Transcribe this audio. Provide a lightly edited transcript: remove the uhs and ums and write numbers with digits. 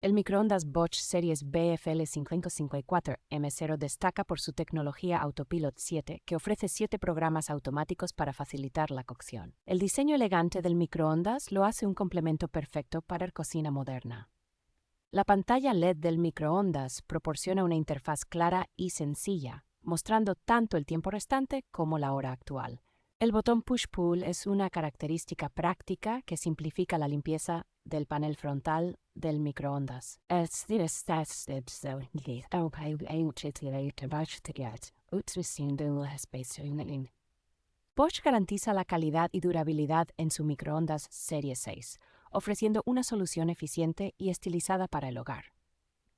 El microondas Bosch Series BFL554M0 destaca por su tecnología Autopilot 7, que ofrece 7 programas automáticos para facilitar la cocción. El diseño elegante del microondas lo hace un complemento perfecto para la cocina moderna. La pantalla LED del microondas proporciona una interfaz clara y sencilla, mostrando tanto el tiempo restante como la hora actual. El botón Push-Pull es una característica práctica que simplifica la limpieza del panel frontal del microondas. Bosch garantiza la calidad y durabilidad en su microondas Serie 6, ofreciendo una solución eficiente y estilizada para el hogar.